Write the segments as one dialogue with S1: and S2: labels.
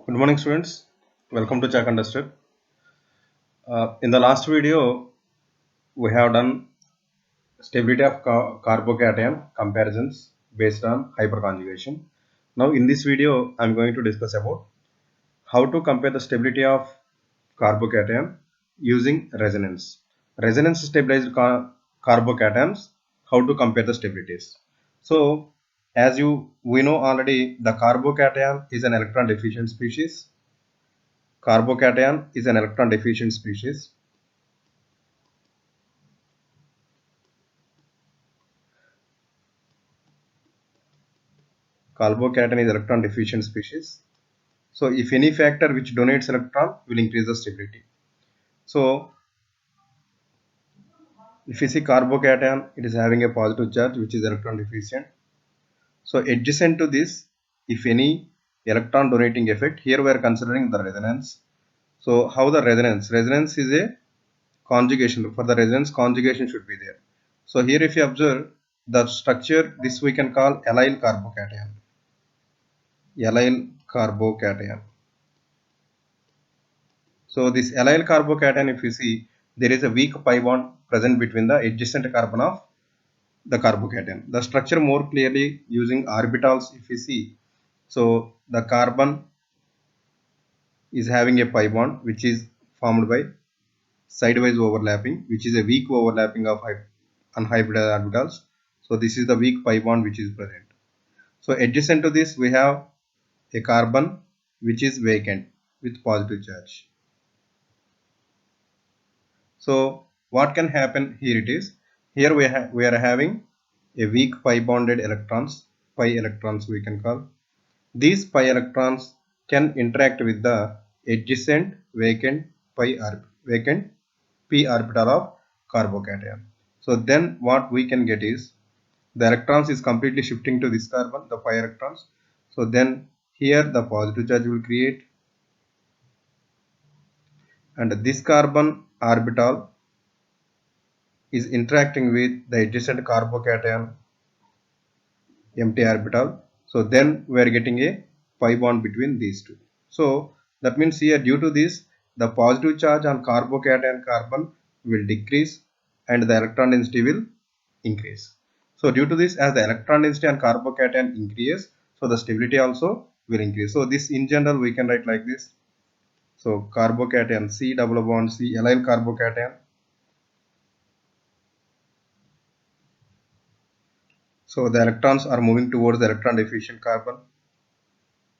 S1: Good morning, students. Welcome to Chuck Understood. In the last video, we have done stability of carbocation comparisons based on hyperconjugation. Now, in this video, I'm going to discuss about how to compare the stability of carbocation using resonance. Resonance stabilized carbocations, how to compare the stabilities. So, as we know already, the carbocation is an electron deficient species. Carbocation is an electron deficient species. Carbocation is electron deficient species. So if any factor which donates electron will increase the stability. So if you see carbocation, it is having a positive charge which is electron deficient. So adjacent to this, if any electron donating effect, here we are considering the resonance. So how the resonance? Resonance is a conjugation. For the resonance, conjugation should be there. So here if you observe the structure, this we can call allyl carbocation. Allyl carbocation. So this allyl carbocation, if you see, there is a weak pi bond present between the adjacent carbon of the carbocation. The structure more clearly using orbitals, if you see, so the carbon is having a pi bond which is formed by sidewise overlapping, which is a weak overlapping of unhybridized orbitals. So this is the weak pi bond which is present. So adjacent to this, we have a carbon which is vacant with positive charge. So what can happen here it is, here we are having a weak pi bonded electrons, pi electrons we can call. These pi electrons can interact with the adjacent vacant vacant p orbital of carbocation. So then what we can get is the electrons is completely shifting to this carbon, the pi electrons. So then here the positive charge will create, and this carbon orbital is interacting with the adjacent carbocation empty orbital. So then we are getting a pi bond between these two. So that means here due to this, the positive charge on carbocation carbon will decrease and the electron density will increase. So due to this, as the electron density on carbocation increases, so the stability also will increase. So this in general we can write like this. So carbocation C double bond C allyl carbocation. So the electrons are moving towards the electron deficient carbon.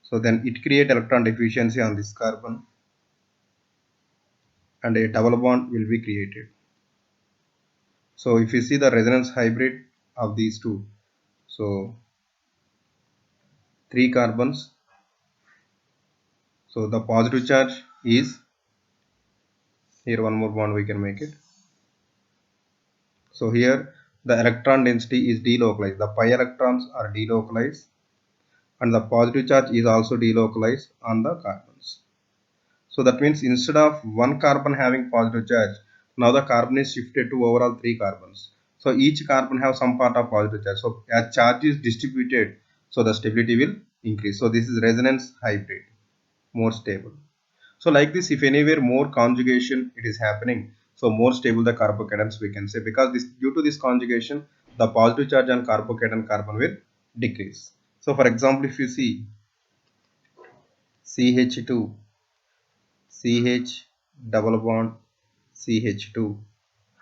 S1: So then it create electron deficiency on this carbon and a double bond will be created. So if you see the resonance hybrid of these two, so three carbons. So the positive charge is here, one more bond we can make it. So here the electron density is delocalized. The pi electrons are delocalized and the positive charge is also delocalized on the carbons. So that means instead of one carbon having positive charge, now the carbon is shifted to overall three carbons. So each carbon have some part of positive charge. So as charge is distributed, so the stability will increase. So this is resonance hybrid, more stable. So like this, if anywhere more conjugation it is happening, so more stable the carbocations we can say, because this due to this conjugation, the positive charge on carbocation carbon will decrease. So for example, if you see CH2 CH double bond CH2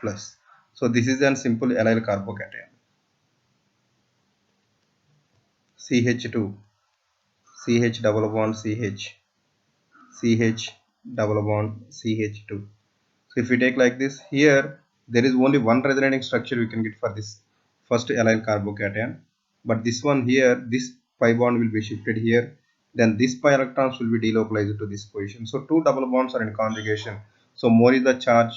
S1: plus. So this is a simple allyl carbocation. CH2 CH double bond CH double bond CH2. So if we take like this, here there is only one resonating structure we can get for this first allyl carbocation. But this one here, this pi bond will be shifted here. Then this pi electrons will be delocalized to this position. So two double bonds are in conjugation. So more is the charge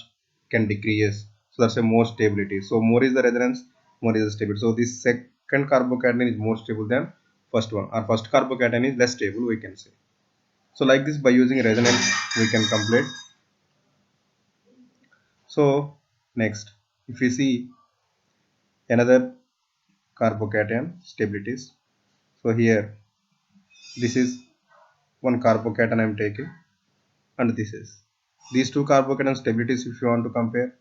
S1: can decrease. So that's a more stability. So more is the resonance, more is the stability. So this second carbocation is more stable than first one. Our first carbocation is less stable, we can say. So like this, by using resonance, we can complete. So next, if we see another carbocation stabilities, so here this is one carbocation I am taking, and this is these two carbocation stabilities if you want to compare.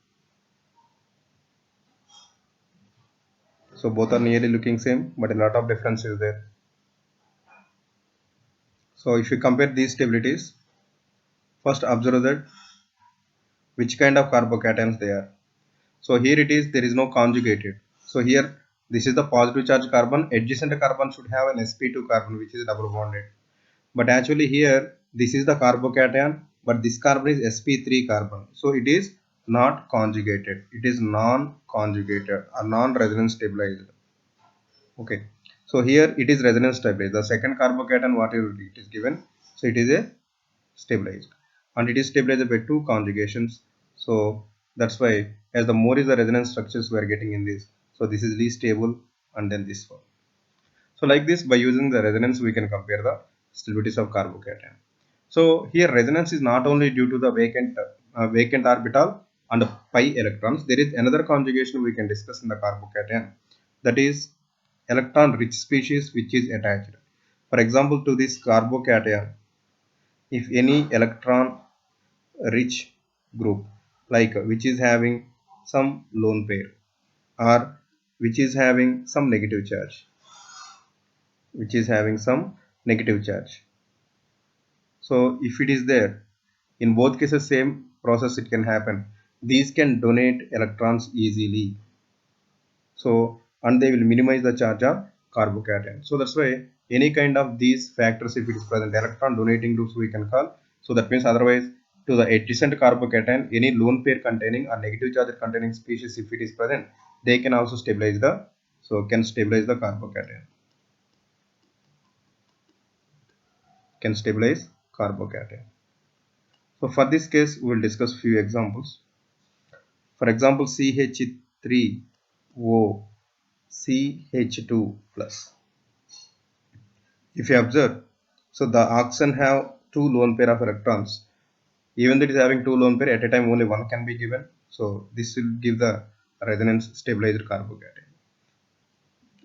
S1: So both are nearly looking same, but a lot of difference is there. So if you compare these stabilities, first observe that which kind of carbocations they are. So here it is, there is no conjugated. So here this is the positive charge carbon. Adjacent carbon should have an sp2 carbon which is double bonded. But actually here this is the carbocation, but this carbon is sp3 carbon. So it is not conjugated. It is non-conjugated or non-resonance stabilized. Okay. So here it is resonance stabilized. The second carbocation whatever it is given, so it is a stabilized, and it is stabilized by two conjugations. So that's why as the more is the resonance structures we are getting in this. So this is least stable, and then this one. So like this, by using the resonance we can compare the stabilities of carbocation. So here resonance is not only due to the vacant orbital and pi electrons. There is another conjugation we can discuss in the carbocation, that is electron rich species which is attached. For example, to this carbocation, if any electron rich group like which is having some lone pair or which is having some negative charge, which is having some negative charge. So if it is there, in both cases same process it can happen. These can donate electrons easily. So and they will minimize the charge of carbocation. So that's why any kind of these factors if it is present, electron donating groups we can call. So that means otherwise to the adjacent carbocation, any lone pair containing or negative charge containing species if it is present, they can also stabilize the, so can stabilize the carbocation. Can stabilize carbocation. So for this case, we will discuss few examples. For example, CH3O CH2 plus. If you observe, so the oxygen have two lone pair of electrons. Even though it is having two lone pair, at a time only one can be given. So this will give the resonance stabilized carbocation.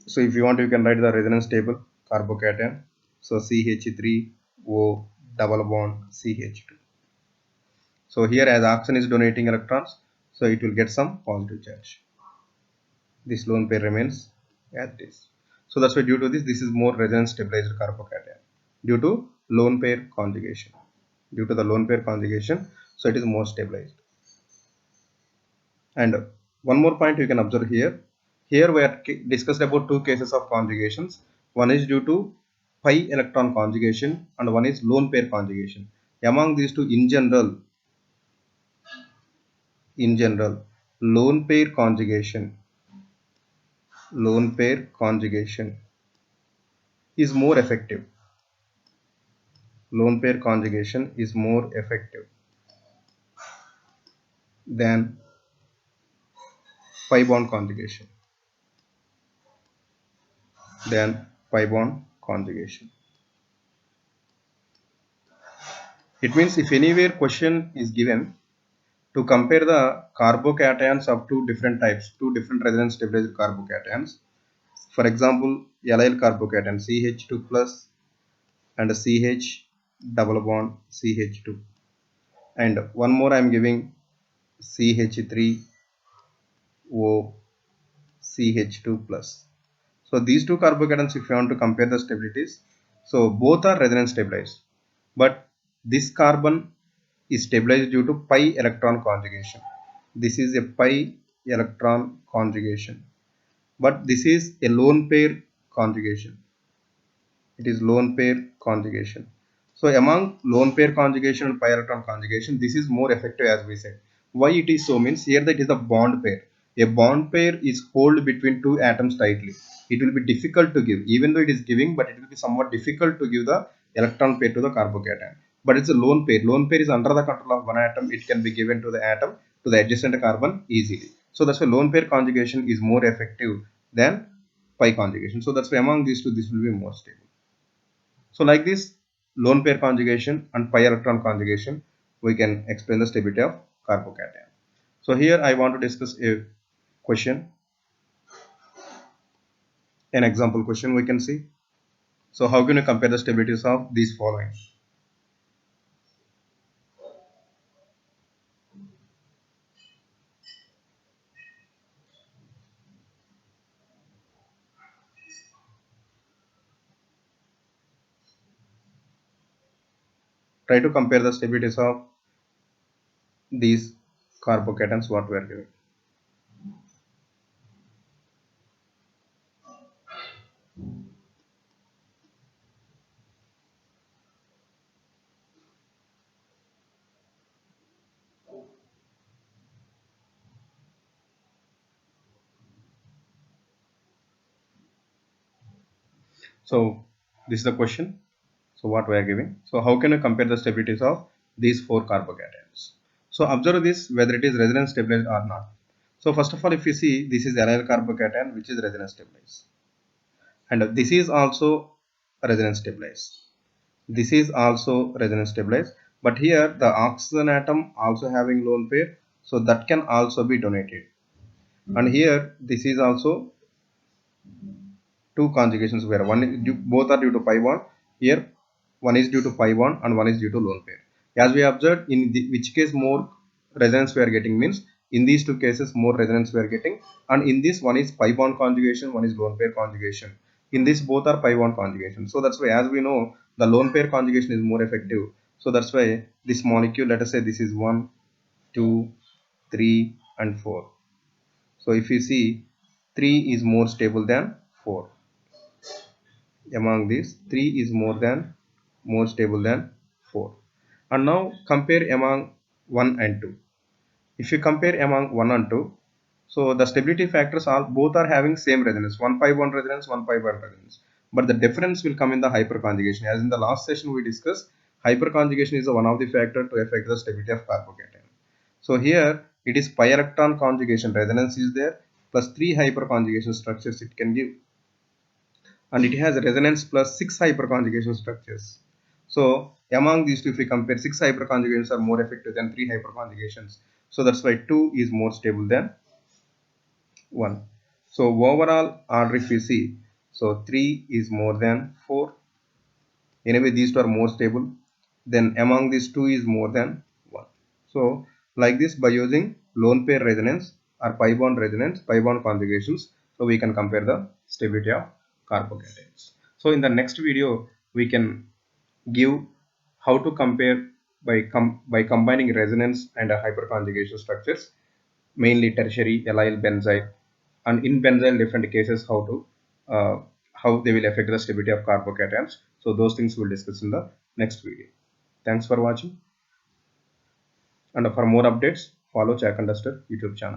S1: So if you want, you can write the resonance table carbocation. So CH3O double bond CH2. So here as oxygen is donating electrons, so it will get some positive charge. This lone pair remains as it is. So that's why due to this, this is more resonance stabilized carbocation due to lone pair conjugation. Due to the lone pair conjugation, so it is more stabilized. And one more point you can observe here. Here we are discussed about two cases of conjugations. One is due to pi electron conjugation and one is lone pair conjugation. Among these two, in general, lone pair conjugation, lone pair conjugation is more effective. Lone pair conjugation is more effective than pi bond conjugation. Than pi bond conjugation. It means if anywhere question is given to compare the carbocations of two different types, two different resonance stabilized carbocations. For example, allyl carbocation CH2 plus and CH double bond CH2. And one more I am giving CH3O CH2 plus. So these two carbocations, if you want to compare the stabilities, so both are resonance stabilized, but this carbon is stabilized due to pi electron conjugation. This is a pi electron conjugation, but this is a lone pair conjugation. It is lone pair conjugation. So among lone pair conjugation and pi electron conjugation, this is more effective as we said. Why it is so means here that is a bond pair. A bond pair is held between two atoms tightly. It will be difficult to give, even though it is giving, but it will be somewhat difficult to give the electron pair to the carbocation. But it's a lone pair. Lone pair is under the control of one atom. It can be given to the atom to the adjacent carbon easily. So that's why lone pair conjugation is more effective than pi conjugation. So that's why among these two, this will be more stable. So like this, lone pair conjugation and pi electron conjugation, we can explain the stability of carbocation. So here I want to discuss a question, an example question we can see. So how can you compare the stabilities of these following? try to compare the stabilities of these carbocations what we are given. So this is the question. So what we are giving. So how can you compare the stabilities of these four carbocations? So observe this whether it is resonance stabilized or not. So first of all, if you see, this is allyl carbocation which is resonance stabilized, and this is also resonance stabilized. This is also resonance stabilized, but here the oxygen atom also having lone pair, so that can also be donated. And here this is also two conjugations where both are due to pi bond. Here one is due to pi bond and one is due to lone pair. As we observed, in which case more resonance we are getting means in these two cases more resonance we are getting, and in this one is pi bond conjugation, one is lone pair conjugation. In this both are pi bond conjugation. So that's why, as we know, the lone pair conjugation is more effective. So that's why this molecule, let us say this is 1, 2, 3 and 4. So if you see, 3 is more stable than 4. Among these, 3 is more stable than 4. And now compare among 1 and 2. If you compare among 1 and 2, so the stability factors are both are having same resonance, 1 pi 1 resonance, 1 pi 1 resonance, but the difference will come in the hyperconjugation. As in the last session we discussed, hyperconjugation is one of the factor to affect the stability of carbocation. So here it is pi electron conjugation resonance is there, plus 3 hyperconjugation structures it can give, and it has resonance plus 6 hyperconjugation structures. So among these two, if we compare, 6 hyperconjugations are more effective than 3 hyperconjugations. So that's why 2 is more stable than 1. So overall order if you see, so 3 is more than 4. Anyway, these two are more stable. Then among these, 2 is more than 1. So like this, by using lone pair resonance or pi bond resonance, pi bond conjugations, so we can compare the stability of carbocations. So in the next video, we can give how to compare by combining resonance and hyperconjugation structures, mainly tertiary, allyl, benzyl, and in benzyl different cases how they will affect the stability of carbocations. So those things we'll discuss in the next video. Thanks for watching, and for more updates follow Chak and Duster YouTube channel.